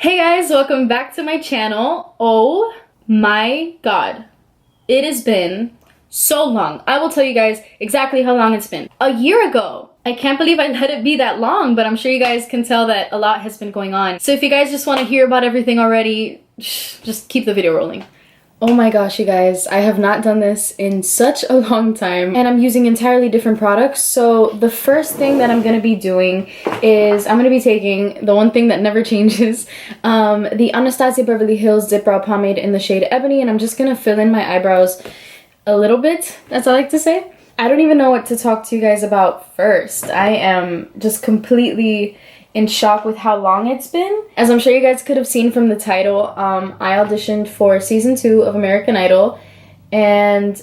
Hey guys, welcome back to my channel. Oh my god, it has been so long. I will tell you guys exactly how long it's been. A year ago. I can't believe I let it be that long, but I'm sure you guys can tell that a lot has been going on. So if you guys just want to hear about everything already, just keep the video rolling. Oh my gosh, you guys, I have not done this in such a long time, and I'm using entirely different products. So the first thing that I'm gonna be doing is I'm gonna be taking the one thing that never changes, the Anastasia Beverly Hills Dip Brow Pomade in the shade Ebony, and I'm just gonna fill in my eyebrows a little bit, as I like to say. I don't even know what to talk to you guys about first. I am just completely in shock with how long it's been. As I'm sure you guys could have seen from the title, I auditioned for season 2 of American Idol, and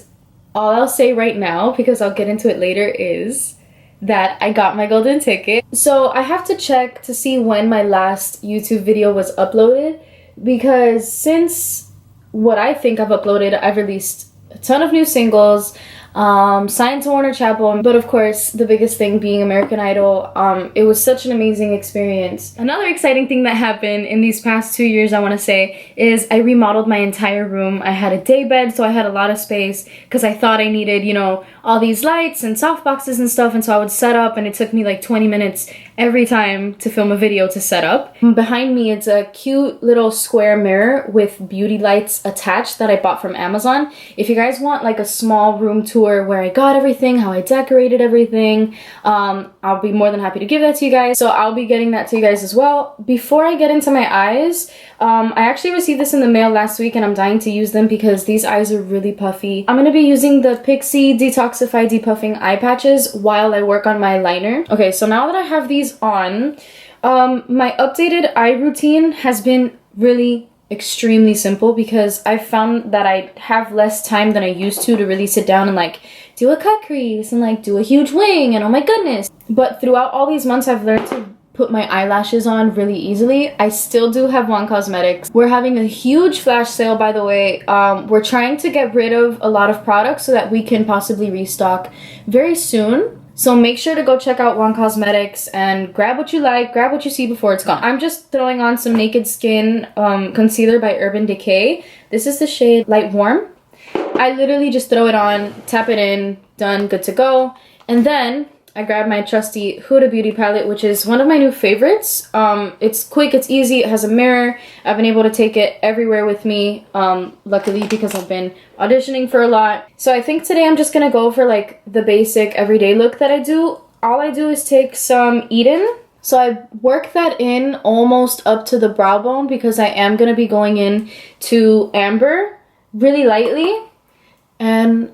all I'll say right now, because I'll get into it later, is that I got my golden ticket. So I have to check to see when my last YouTube video was uploaded, because since what I think I've uploaded, I've released a ton of new singles, signed to Warner Chappell, but of course the biggest thing being American Idol. It was such an amazing experience. Another exciting thing that happened in these past 2 years, I want to say, is I remodeled my entire room. I had a day bed, so I had a lot of space because I thought I needed, you know, all these lights and soft boxes and stuff, and so I would set up, and it took me like 20 minutes every time to film a video to set up. Behind me, it's a cute little square mirror with beauty lights attached that I bought from Amazon. If you guys want like a small room tour where I got everything, how I decorated everything, I'll be more than happy to give that to you guys. So I'll be getting that to you guys as well. Before I get into my eyes, I actually received this in the mail last week, and I'm dying to use them because these eyes are really puffy. I'm gonna be using the Pixi Detoxify Depuffing eye patches while I work on my liner. Okay, so now that I have these on, my updated eye routine has been really extremely simple because I found that I have less time than I used to really sit down and like do a cut crease and like do a huge wing and oh my goodness. But throughout all these months, I've learned to put my eyelashes on really easily. I still do have Wong Cosmetics. We're having a huge flash sale, by the way. We're trying to get rid of a lot of products so that we can possibly restock very soon. So make sure to go check out Wong Cosmetics and grab what you like, grab what you see before it's gone. I'm just throwing on some Naked Skin concealer by Urban Decay. This is the shade Light Warm. I literally just throw it on, tap it in, done, good to go. And then I grab my trusty Huda Beauty palette, which is one of my new favorites. It's quick, it's easy, it has a mirror. I've been able to take it everywhere with me, luckily, because I've been auditioning for a lot. So I think today I'm just gonna go for like the basic everyday look that I do. All I do is take some Eden. So I work that in almost up to the brow bone because I am gonna be going in to amber really lightly, and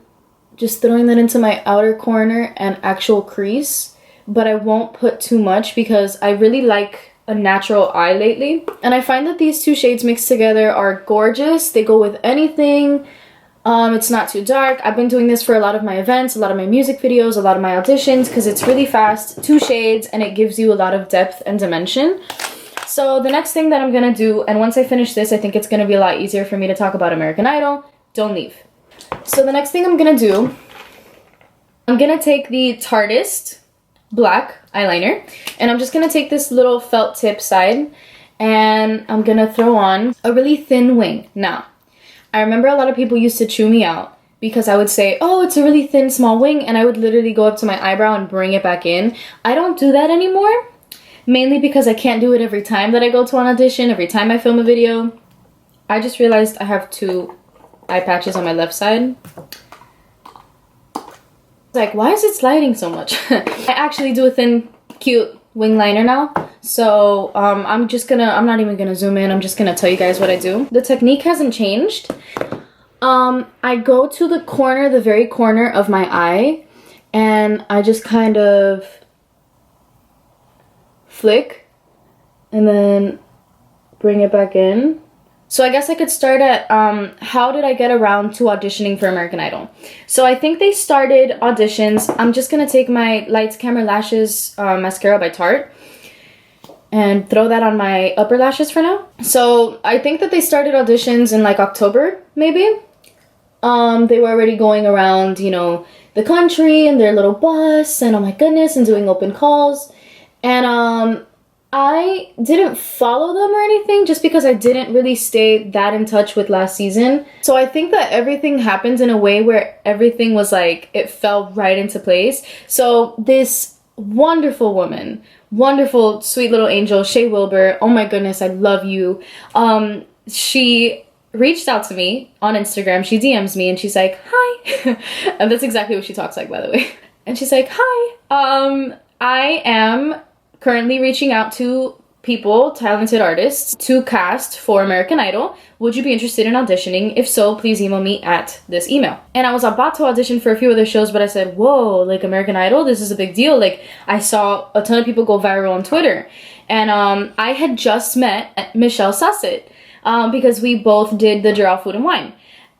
just throwing that into my outer corner and actual crease, but I won't put too much because I really like a natural eye lately. And I find that these two shades mixed together are gorgeous. They go with anything. It's not too dark. I've been doing this for a lot of my events, a lot of my music videos, a lot of my auditions, because it's really fast, 2 shades, and it gives you a lot of depth and dimension. So the next thing that I'm gonna do, and once I finish this, I think it's gonna be a lot easier for me to talk about American Idol. Don't leave. So the next thing I'm gonna do, I'm gonna take the Tarteist black eyeliner, and I'm just gonna take this little felt tip side, and I'm gonna throw on a really thin wing. Now, I remember a lot of people used to chew me out because I would say, oh, it's a really thin small wing, and I would literally go up to my eyebrow and bring it back in. I don't do that anymore, mainly because I can't do it every time that I go to an audition, every time I film a video. I just realized I have 2 eye patches on my left side. Like, why is it sliding so much? I actually do a thin, cute wing liner now. So I'm not even gonna zoom in. I'm just gonna tell you guys what I do. The technique hasn't changed. I go to the corner, the very corner of my eye, and I just kind of flick and then bring it back in. So I guess I could start at how did I get around to auditioning for American Idol. So I think they started auditions. I'm just gonna take my Lights Camera Lashes mascara by Tarte and throw that on my upper lashes for now. So I think that they started auditions in like October, maybe. They were already going around, you know, the country in their little bus, and oh my goodness, and doing open calls. And I didn't follow them or anything just because I didn't really stay that in touch with last season. So I think that everything happened in a way where everything was like, it fell right into place. So this wonderful woman, wonderful, sweet little angel, Shay Wilbur, oh my goodness, I love you. She reached out to me on Instagram. She DMs me and she's like, hi. And that's exactly what she talks like, by the way. And she's like, hi. I am currently reaching out to people, talented artists, to cast for American Idol. Would you be interested in auditioning? If so, please email me at this email. And I was about to audition for a few other shows, but I said, whoa, like American Idol, this is a big deal. Like, I saw a ton of people go viral on Twitter. And I had just met Michelle Sassett because we both did the Gerald Food and Wine.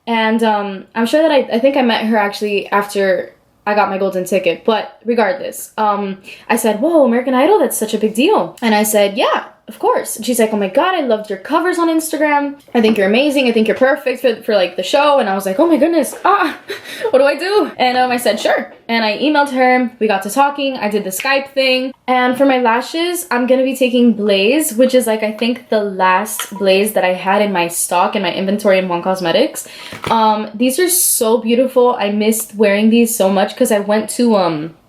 And I'm sure that I think I met her actually after I got my golden ticket, but regardless, I said, whoa, American Idol, that's such a big deal. And I said, yeah, of course. And she's like, oh my God, I loved your covers on Instagram. I think you're amazing. I think you're perfect for like the show. And I was like, oh my goodness, what do I do? And I said, sure. And I emailed her, we got to talking, I did the Skype thing. And for my lashes, I'm gonna be taking Blaze, which is like, I think the last Blaze that I had in my stock, in my inventory in Wong Cosmetics. These are so beautiful. I missed wearing these so much because I went to,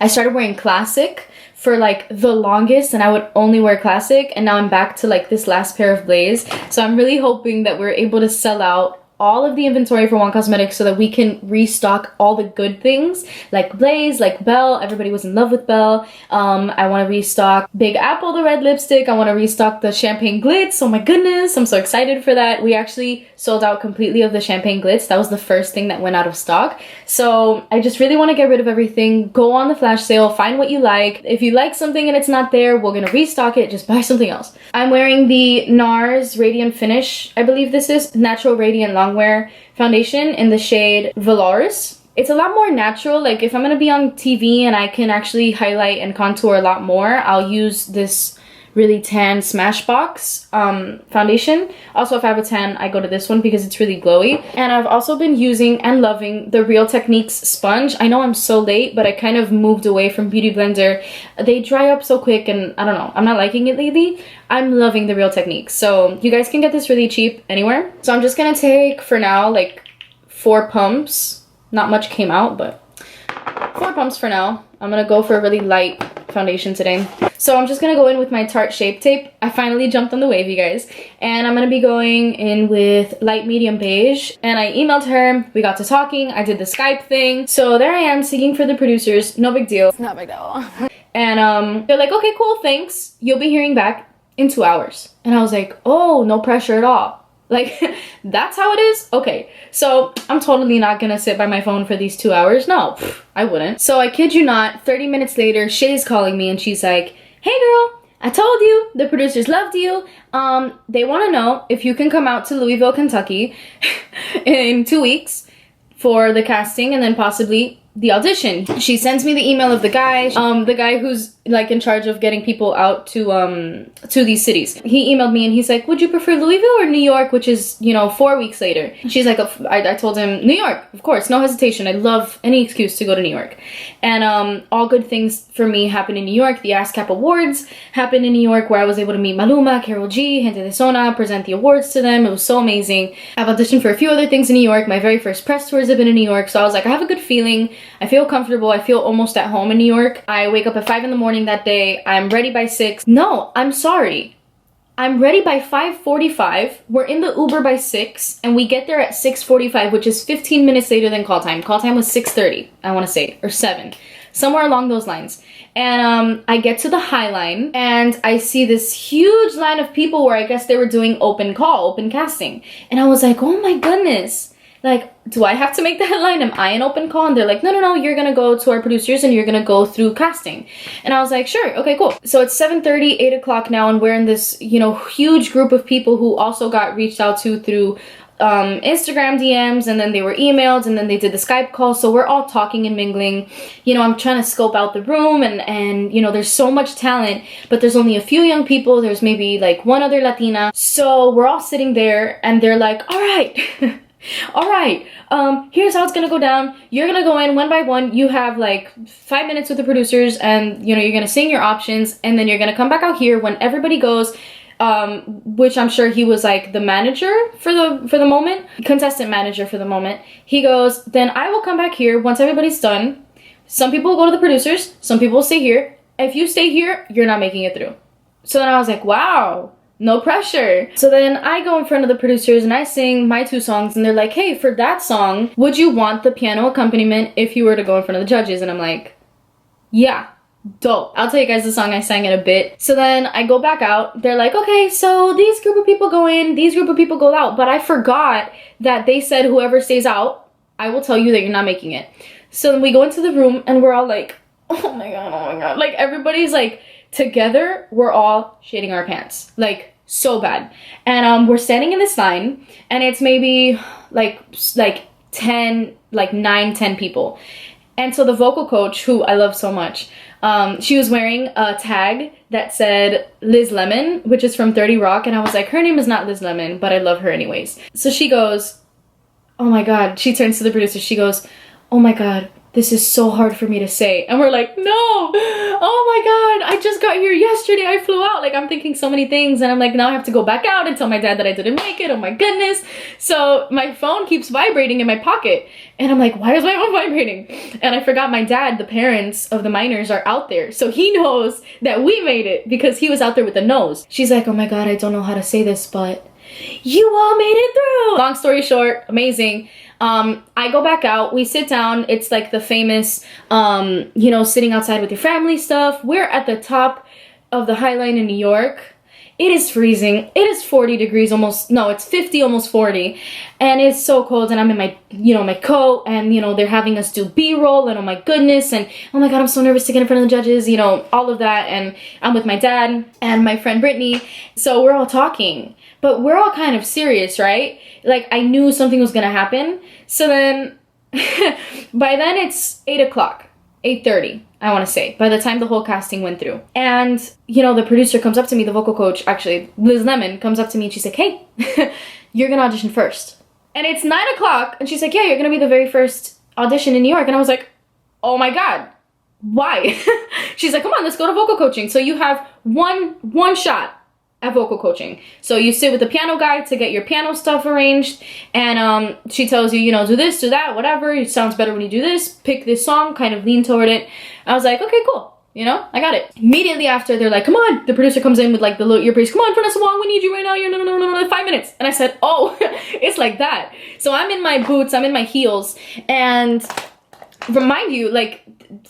I started wearing Classic for like the longest and I would only wear Classic, and now I'm back to like this last pair of Blaze. So I'm really hoping that we're able to sell out all of the inventory for Wong Cosmetics so that we can restock all the good things like Blaze, like Belle. Everybody was in love with Belle. I want to restock Big Apple, the red lipstick. I want to restock the Champagne Glitz. Oh my goodness, I'm so excited for that. We actually sold out completely of the Champagne Glitz. That was the first thing that went out of stock. So I just really want to get rid of everything. Go on the flash sale, find what you like. If you like something and it's not there, we're gonna restock it. Just buy something else. I'm wearing the NARS Radiant Finish, I believe this is, Natural Radiant Longwear foundation in the shade Valoris. It's a lot more natural. Like if I'm gonna be on TV and I can actually highlight and contour a lot more, I'll use this really tan Smashbox foundation. Also, if I have a tan, I go to this one because it's really glowy. And I've also been using and loving the Real Techniques sponge. I know I'm so late, but I kind of moved away from Beauty Blender. They dry up so quick and I don't know, I'm not liking it lately. I'm loving the Real Techniques. So you guys can get this really cheap anywhere. So I'm just gonna take, for now, like 4 pumps. Not much came out, but 4 pumps for now. I'm gonna go for a really light foundation today. So I'm just gonna go in with my Tarte Shape Tape. I finally jumped on the wave, you guys. And I'm gonna be going in with light medium beige. And I emailed her, we got to talking, I did the Skype thing. So there I am singing for the producers, no big deal. It's not big deal. And they're like, okay, cool, thanks. You'll be hearing back in 2 hours. And I was like, oh, no pressure at all. Like, that's how it is? Okay, so I'm totally not gonna sit by my phone for these 2 hours. No, I wouldn't. So I kid you not, 30 minutes later, Shay's calling me and she's like, hey girl, I told you, the producers loved you. They wanna know if you can come out to Louisville, Kentucky in 2 weeks for the casting and then possibly the audition. She sends me the email of the guy who's like in charge of getting people out to these cities. He emailed me and he's like, would you prefer Louisville or New York, which is, you know, 4 weeks later? She's like, I told him New York, of course, no hesitation. I love any excuse to go to New York. And all good things for me happened in New York. The ASCAP Awards happened in New York, where I was able to meet Maluma, Karol G, Gente de Zona, present the awards to them. It was so amazing. I've auditioned for a few other things in New York. My very first press tours have been in New York. So I was like, I have a good feeling. I feel comfortable. I feel almost at home in New York. I wake up at 5 in the morning that day. I'm ready by 6. No, I'm sorry. I'm ready by 5:45. We're in the Uber by 6 and we get there at 6:45, which is 15 minutes later than call time. Call time was 6:30, I want to say, or 7. Somewhere along those lines. And I get to the High Line and I see this huge line of people where I guess they were doing open casting. And I was like, oh my goodness. Like, do I have to make the headline? Am I an open call? And they're like, no, you're gonna go to our producers and you're gonna go through casting. And I was like, sure, okay, cool. So it's 7:30, 8 o'clock now, and we're in this, you know, huge group of people who also got reached out to through Instagram DMs, and then they were emailed, and then they did the Skype call. So we're all talking and mingling. You know, I'm trying to scope out the room, and you know, there's so much talent, but there's only a few young people. There's maybe like one other Latina. So we're all sitting there and they're like, all right, All right, here's how it's gonna go down. You're gonna go in one by one. You have like 5 minutes with the producers, and you know, you're gonna sing your options, and then you're gonna come back out here when everybody goes, which I'm sure he was like the manager for the moment, contestant manager for the moment. He goes, then I will come back here once everybody's done. Some people will go to the producers, some people will stay here. If you stay here, you're not making it through. So then I was like, wow, no pressure. So then I go in front of the producers and I sing my 2 songs, and they're like, hey, for that song, would you want the piano accompaniment if you were to go in front of the judges? And I'm like, yeah, dope. I'll tell you guys the song I sang in a bit. So then I go back out. They're like, okay, so these group of people go in, these group of people go out. But I forgot that they said whoever stays out, I will tell you that you're not making it. So then we go into the room and we're all like, oh my god. Like everybody's like, together, we're all shitting our pants, like so bad. And we're standing in this line, and it's maybe like 9-10 people. And so the vocal coach, who I love so much, she was wearing a tag that said Liz Lemon, which is from 30 Rock, and I was like, her name is not Liz Lemon, but I love her anyways. So she goes, oh my god, she turns to the producer, she goes, oh my god, this is so hard for me to say. And we're like, no, oh my god, I just got here yesterday, I flew out. Like, I'm thinking so many things, and I'm like, now I have to go back out and tell my dad that I didn't make it, oh my goodness. So my phone keeps vibrating in my pocket, and I'm like, why is my phone vibrating? And I forgot my dad, the parents of the minors, are out there, so he knows that we made it because he was out there with the nose. She's like, oh my god, I don't know how to say this, but you all made it through. Long story short, amazing. I go back out, we sit down, it's like the famous, you know, sitting outside with your family stuff. We're at the top of the High Line in New York. It is freezing. It is 40 degrees almost, no, it's 50, almost 40. And it's so cold, and I'm in my, you know, my coat, and, you know, they're having us do B-roll, and oh my goodness, and oh my god, I'm so nervous to get in front of the judges, you know, all of that. And I'm with my dad and my friend Brittany, so we're all talking, but we're all kind of serious, right? Like, I knew something was gonna happen. So then, by then it's 8 o'clock, 8:30, I want to say, by the time the whole casting went through. And, you know, the producer comes up to me, the vocal coach, actually, Liz Lemon, comes up to me and she's like, hey, you're gonna audition first. And it's 9 o'clock, and she's like, yeah, you're gonna be the very first audition in New York. And I was like, oh my god, why? She's like, come on, let's go to vocal coaching. So you have one shot at vocal coaching. So you sit with the piano guy to get your piano stuff arranged, and she tells you, you know, do this, do that, whatever, it sounds better when you do this, pick this song, kind of lean toward it. I was like, okay, cool, you know, I got it. Immediately after, they're like, come on, the producer comes in with like the little earpiece, come on, Vanessa.a.wong, we need you right now, you're no, 5 minutes. And I said, oh, it's like that. So I'm in my boots, I'm in my heels, and remind you, like,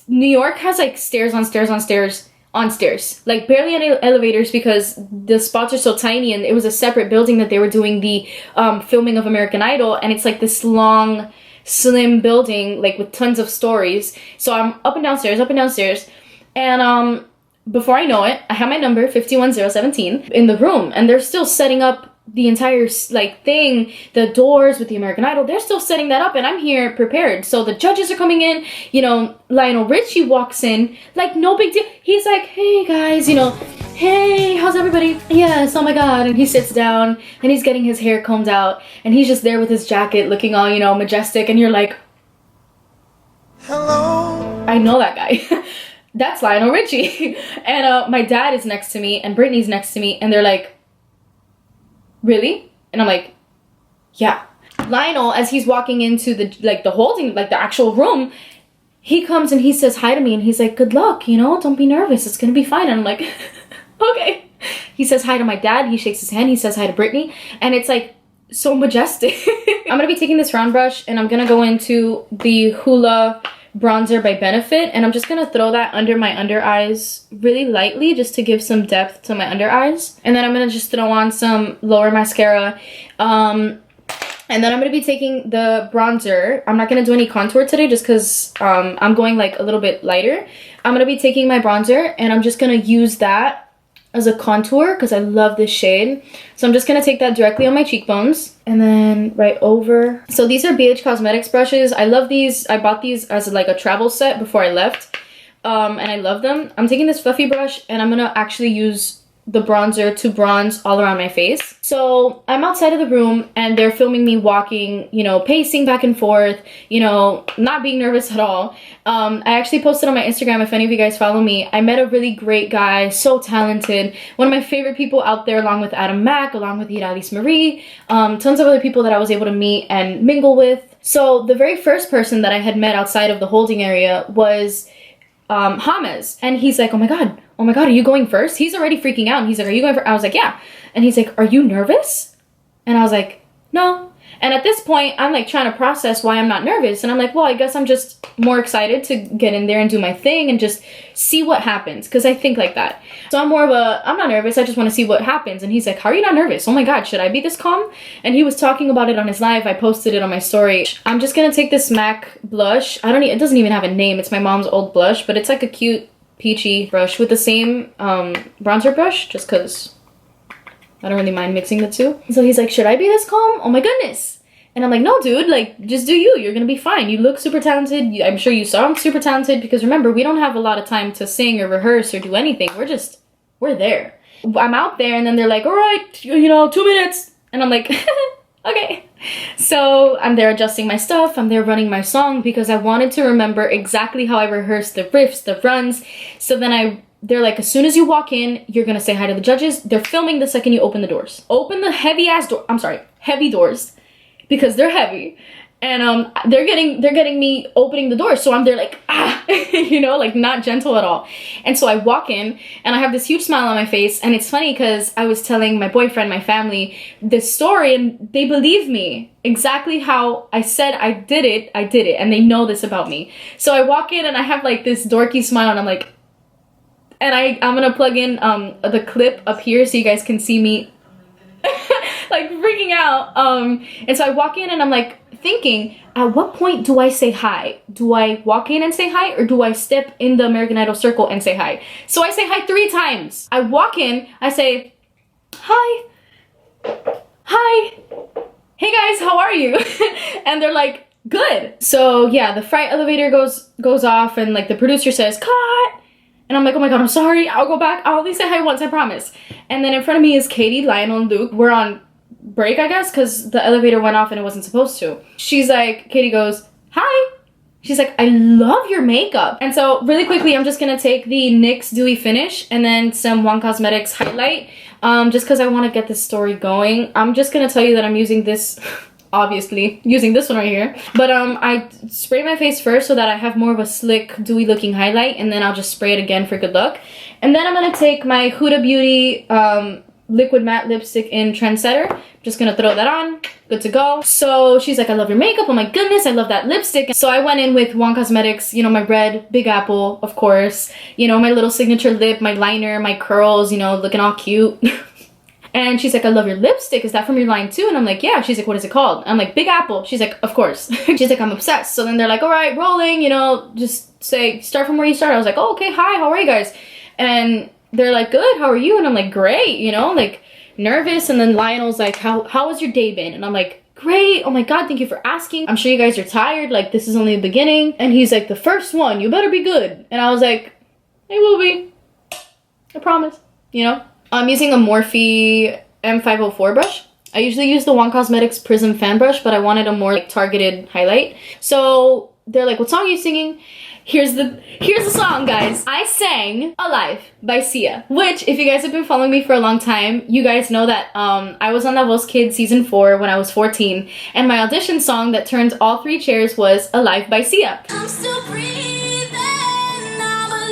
New York has like stairs on stairs on stairs on stairs, like barely any elevators, because the spots are so tiny, and it was a separate building that they were doing the filming of American Idol, and it's like this long, slim building, like with tons of stories. So I'm up and downstairs, and before I know it, I have my number 51017 in the room, and they're still setting up the entire like thing, the doors with the American Idol, they're still setting that up, and I'm here prepared. So the judges are coming in, you know, Lionel Richie walks in, like no big deal. He's like, hey guys, you know, hey, how's everybody? Yes, oh my god. And he sits down, and he's getting his hair combed out, and he's just there with his jacket looking all, you know, majestic, and you're like, hello, I know that guy. That's Lionel Richie. And my dad is next to me, and Brittany's next to me, and they're like, really? And I'm like, yeah. Lionel, as he's walking into the holding, like the actual room, he comes and he says hi to me, and he's like, good luck, you know, don't be nervous, it's gonna be fine. And I'm like, okay. He says hi to my dad, he shakes his hand, he says hi to Brittany, and it's like so majestic. I'm gonna be taking this round brush, and I'm gonna go into the Hoola bronzer by Benefit, and I'm just gonna throw that under my under eyes really lightly, just to give some depth to my under eyes. And then I'm gonna just throw on some lower mascara, and then I'm gonna be taking the bronzer. I'm not gonna do any contour today, just because I'm going like a little bit lighter. I'm gonna be taking my bronzer, and I'm just gonna use that as a contour because I love this shade. So I'm just gonna take that directly on my cheekbones, and then right over. So these are BH Cosmetics brushes. I love these. I bought these as like a travel set before I left, and I love them. I'm taking this fluffy brush, and I'm gonna actually use the bronzer to bronze all around my face. So I'm outside of the room and they're filming me walking, you know, pacing back and forth, you know, not being nervous at all. I actually posted on my Instagram, if any of you guys follow me, I met a really great guy, so talented, one of my favorite people out there, along with Adam Mack, along with Iralis Marie, tons of other people that I was able to meet and mingle with. So the very first person that I had met outside of the holding area was James, and he's like, oh my god, are you going first? He's already freaking out, and he's like, are you going first? I was like, yeah. And he's like, are you nervous? And I was like, no. And at this point, I'm like trying to process why I'm not nervous, and I'm like, well, I guess I'm just more excited to get in there and do my thing and just see what happens, because I think like that. So I'm more of a, I'm not nervous, I just want to see what happens. And he's like, how are you not nervous? Oh my god, should I be this calm? And he was talking about it on his live. I posted it on my story. I'm just gonna take this MAC blush. It doesn't even have a name. It's my mom's old blush, but it's like a cute peachy brush with the same bronzer brush, just because I don't really mind mixing the two. So he's like, should I be this calm? Oh my goodness. And I'm like, no, dude, like, just do you. You're gonna be fine. You look super talented. I'm sure you sound super talented, because remember, we don't have a lot of time to sing or rehearse or do anything. We're there. I'm out there, and then they're like, all right, you know, 2 minutes. And I'm like, okay. So I'm there adjusting my stuff. I'm there running my song, because I wanted to remember exactly how I rehearsed the riffs, the runs. So then they're like, as soon as you walk in, you're gonna say hi to the judges. They're filming the second you open the doors. Open the heavy doors, because they're heavy. And they're getting me opening the door. So I'm there like, ah, you know, like not gentle at all. And so I walk in and I have this huge smile on my face. And it's funny because I was telling my boyfriend, my family, this story, and they believe me exactly how I said I did it. And they know this about me. So I walk in and I have like this dorky smile, and I'm like, and I'm gonna plug in the clip up here so you guys can see me like freaking out. And so I walk in and I'm like thinking, at what point do I say hi? Do I walk in and say hi, or do I step in the American Idol circle and say hi? So I say hi 3 times. I walk in, I say, hi, hey guys, how are you? And they're like, good. So yeah, the fright elevator goes off, and like the producer says, cut. And I'm like, oh my god, I'm sorry, I'll go back. I'll only say hi once, I promise. And then in front of me is Katie, Lionel, and Luke. We're on break, I guess, because the elevator went off and it wasn't supposed to. She's like, Katie goes, hi. She's like, I love your makeup. And so really quickly, I'm just gonna take the NYX Dewy Finish and then some Wong Cosmetics highlight, just because I want to get this story going. I'm just gonna tell you that I'm using this, obviously, using this one right here. But I spray my face first so that I have more of a slick, dewy looking highlight, and then I'll just spray it again for good luck. And then I'm gonna take my Huda Beauty liquid matte lipstick in Trendsetter. Just gonna throw that on, good to go. So she's like, I love your makeup, oh my goodness, I love that lipstick. So I went in with Wong Cosmetics, you know, my red Big Apple, of course, you know, my little signature lip, my liner, my curls, you know, looking all cute. And she's like, I love your lipstick, is that from your line too? And I'm like, yeah. She's like, what is it called? I'm like, Big Apple. She's like, of course. She's like, I'm obsessed. So then they're like, all right, rolling, you know, just say, start from where you started. I was like, oh, okay, hi, how are you guys? And they're like, good, how are you? And I'm like, great, you know, like nervous. And then Lionel's like, how has your day been? And I'm like, great, oh my god, thank you for asking. I'm sure you guys are tired, like this is only the beginning. And he's like, the first one, you better be good. And I was like, I will be, I promise, you know. I'm using a Morphe M504 brush. I usually use the Wong Cosmetics Prism fan brush, but I wanted a more like targeted highlight. So they're like, what song are you singing? Here's the song, guys. I sang Alive by Sia, which if you guys have been following me for a long time, you guys know that I was on La Voz Kids season 4 when I was 14, and my audition song that turned all 3 chairs was Alive by Sia. I'm still breathing, I'm alive.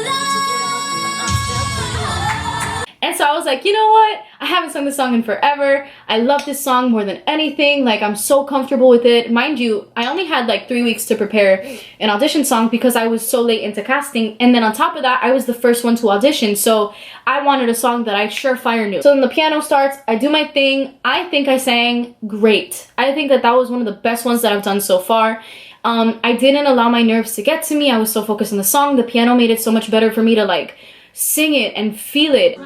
And so I was like, you know what? I haven't sung this song in forever. I love this song more than anything. Like, I'm so comfortable with it. Mind you, I only had like 3 weeks to prepare an audition song because I was so late into casting. And then on top of that, I was the first one to audition. So I wanted a song that I surefire knew. So then the piano starts, I do my thing. I think I sang great. I think that was one of the best ones that I've done so far. I didn't allow my nerves to get to me. I was so focused on the song. The piano made it so much better for me to like sing it and feel it.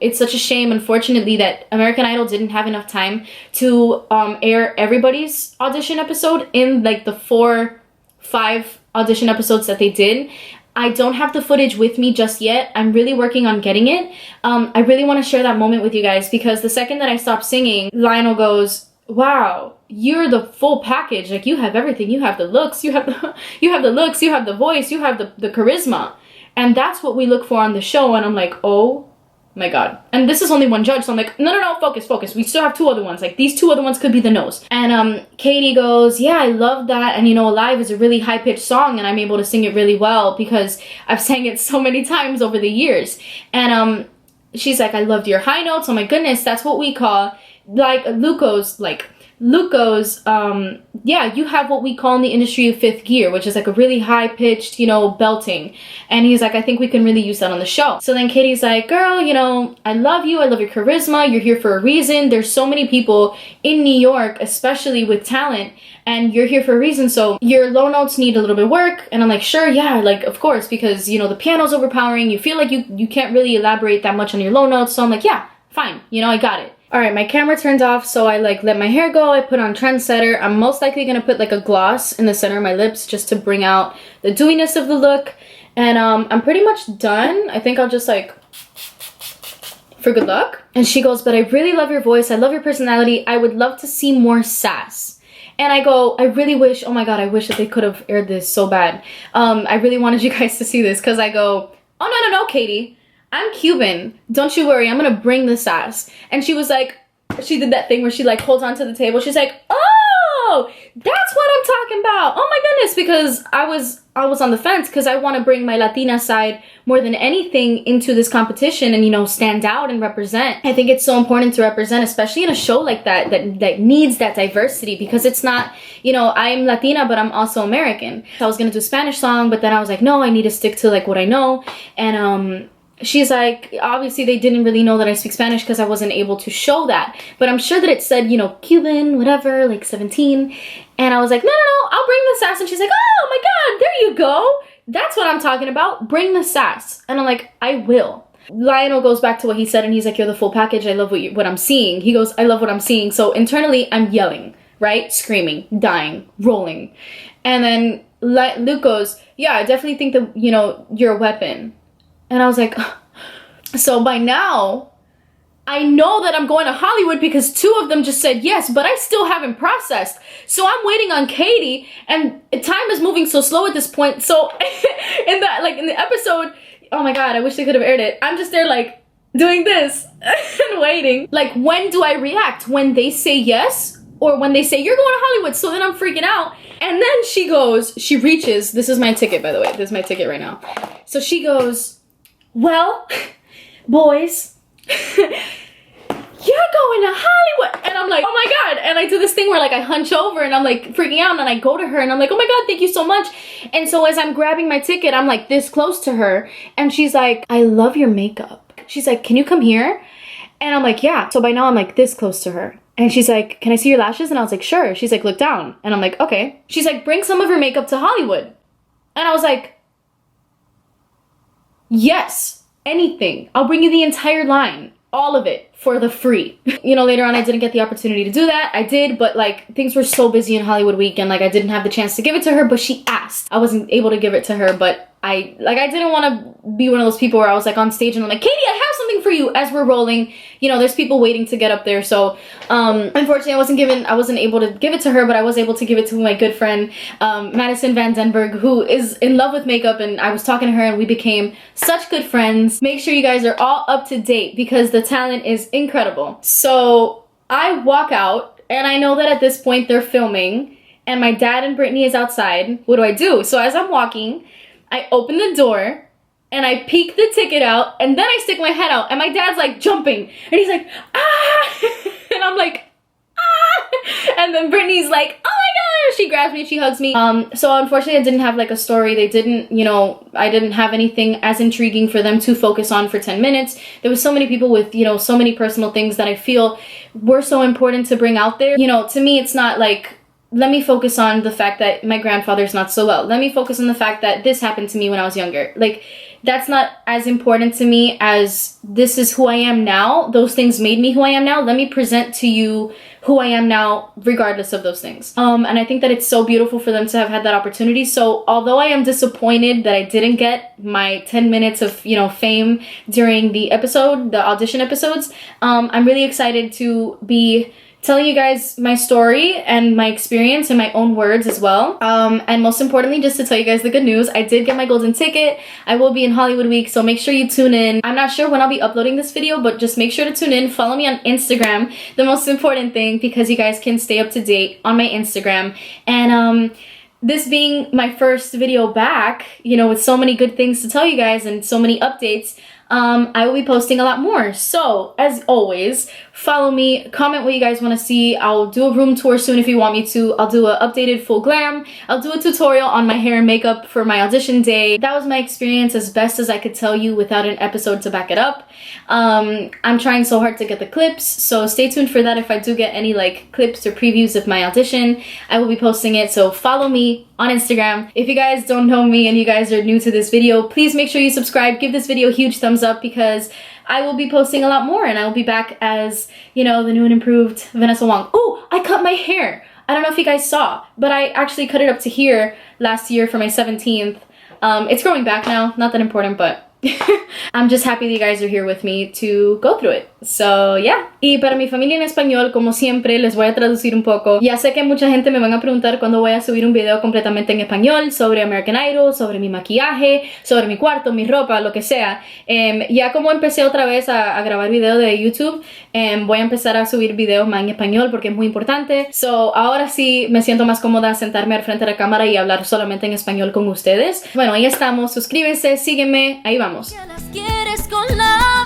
it's such a shame, unfortunately, that American Idol didn't have enough time to air everybody's audition episode in like the 4-5 audition episodes that they did. I don't have the footage with me just yet. I'm really working on getting it. I really want to share that moment with you guys, because the second that I stopped singing, Lionel goes, wow, you're the full package. Like, you have everything. You have the looks, you have the looks, you have the voice, you have the charisma. And that's what we look for on the show. And I'm like, oh my God. And this is only one judge. So I'm like, no, focus. We still have 2 other ones. Like, these 2 other ones could be the no's. And Katie goes, yeah, I love that. And you know, Alive is a really high-pitched song, and I'm able to sing it really well because I've sang it so many times over the years. And she's like, I loved your high notes. Oh my goodness, that's what we call, like, Luke goes, yeah, you have what we call in the industry a 5th gear, which is like a really high-pitched, you know, belting. And he's like, I think we can really use that on the show. So then Katie's like, girl, you know, I love you. I love your charisma. You're here for a reason. There's so many people in New York, especially with talent, and you're here for a reason. So your low notes need a little bit of work. And I'm like, sure, yeah, like, of course, because, you know, the piano's overpowering. You feel like you can't really elaborate that much on your low notes. So I'm like, yeah, fine. You know, I got it. All right, my camera turned off, so I like let my hair go. I put on Trendsetter. I'm most likely gonna put like a gloss in the center of my lips just to bring out the dewiness of the look. And I'm pretty much done. I think I'll just like, for good luck. And she goes, but I really love your voice. I love your personality. I would love to see more sass. And I go, I really wish, oh my God, I wish that they could have aired this so bad. I really wanted you guys to see this, because I go, oh no, Katie. I'm Cuban. Don't you worry. I'm going to bring the sass. And she was like, she did that thing where she like holds onto the table. She's like, oh, that's what I'm talking about. Oh my goodness. Because I was on the fence, because I want to bring my Latina side more than anything into this competition and, you know, stand out and represent. I think it's so important to represent, especially in a show like that needs that diversity, because it's not, you know, I'm Latina, but I'm also American. I was going to do a Spanish song, but then I was like, no, I need to stick to like what I know. And, she's like, obviously they didn't really know that I speak Spanish because I wasn't able to show that. But I'm sure that it said, you know, Cuban, whatever, like 17. And I was like, no, I'll bring the sass. And she's like, oh my God, there you go. That's what I'm talking about. Bring the sass. And I'm like, I will. Lionel goes back to what he said, and he's like, you're the full package. I love what I'm seeing. He goes, I love what I'm seeing. So internally, I'm yelling, right? Screaming, dying, rolling. And then Luke goes, yeah, I definitely think that, you know, you're a weapon. And I was like, so by now, I know that I'm going to Hollywood because 2 of them just said yes, but I still haven't processed. So I'm waiting on Katie, and time is moving so slow at this point. So in the episode, oh my God, I wish they could have aired it. I'm just there like doing this and waiting. Like, when do I react? When they say yes, or when they say you're going to Hollywood? So then I'm freaking out. And then she reaches, this is my ticket, by the way. This is my ticket right now. So she goes, well, boys, you're going to Hollywood. And I'm like, oh my God. And I do this thing where like I hunch over and I'm like freaking out, and I go to her and I'm like, oh my God, thank you so much. And so as I'm grabbing my ticket, I'm like this close to her, and she's like, I love your makeup. She's like, can you come here? And I'm like, yeah. So by now I'm like this close to her. And she's like, can I see your lashes? And I was like, sure. She's like, look down. And I'm like, okay. She's like, bring some of your makeup to Hollywood. And I was like, yes, anything. I'll bring you the entire line, all of it, for the free. You know, later on I didn't get the opportunity to do that. I did, but like things were so busy in Hollywood week, and like I didn't have the chance to give it to her, but she asked. I wasn't able to give it to her, but I didn't want to be one of those people where I was like on stage and I'm like, Katie, I have something for you, as we're rolling. You know, there's people waiting to get up there. So unfortunately I wasn't able to give it to her, but I was able to give it to my good friend Madison Van Denberg, who is in love with makeup, and I was talking to her and we became such good friends. Make sure you guys are all up to date because the talent is incredible. So I walk out, and I know that at this point they're filming, and my dad and Brittany is outside. What do? So as I'm walking, I open the door and I peek the ticket out, and then I stick my head out, and my dad's like jumping, and he's like, ah, and I'm like, ah, and then Brittany's like, oh my gosh, she grabs me, she hugs me. So unfortunately I didn't have like a story. They didn't, you know, I didn't have anything as intriguing for them to focus on for 10 minutes. There was so many people with, you know, so many personal things that I feel were so important to bring out there. You know, to me, it's not like, let me focus on the fact that my grandfather's not so well. Let me focus on the fact that this happened to me when I was younger. Like, that's not as important to me as this is who I am now. Those things made me who I am now. Let me present to you who I am now regardless of those things. And I think that it's so beautiful for them to have had that opportunity. So although I am disappointed that I didn't get my 10 minutes of, you know, fame during the episode, the audition episodes, I'm really excited to be telling you guys my story and my experience in my own words as well. And most importantly, just to tell you guys the good news, I did get my golden ticket. I will be in Hollywood Week, so make sure you tune in. I'm not sure when I'll be uploading this video, but just make sure to tune in. Follow me on Instagram, the most important thing, because you guys can stay up to date on my Instagram. And this being my first video back, you know, with so many good things to tell you guys and so many updates, I will be posting a lot more. So as always, follow me, comment what you guys want to see. I'll do a room tour soon if you want me to. I'll do an updated full glam. I'll do a tutorial on my hair and makeup for my audition day. That was my experience as best as I could tell you without an episode to back it up. I'm trying so hard to get the clips, so stay tuned for that. If I do get any like clips or previews of my audition, I will be posting it. So follow me on Instagram. If you guys don't know me and you guys are new to this video, please make sure you subscribe. Give this video a huge thumbs up because I will be posting a lot more, and I will be back as, you know, the new and improved Vanessa Wong. Oh, I cut my hair. I don't know if you guys saw, but I actually cut it up to here last year for my 17th. It's growing back now, not that important, but I'm just happy that you guys are here with me to go through it. So, yeah. Y para mi familia en español, como siempre, les voy a traducir un poco. Ya sé que mucha gente me van a preguntar cuándo voy a subir un video completamente en español sobre American Idol, sobre mi maquillaje, sobre mi cuarto, mi ropa, lo que sea. Ya como empecé otra vez a grabar video de YouTube, voy a empezar a subir videos más en español porque es muy importante. So, ahora sí me siento más cómoda sentarme al frente de la cámara y hablar solamente en español con ustedes. Bueno, ahí estamos. Suscríbanse, sígueme, ahí vamos. Que las quieres con la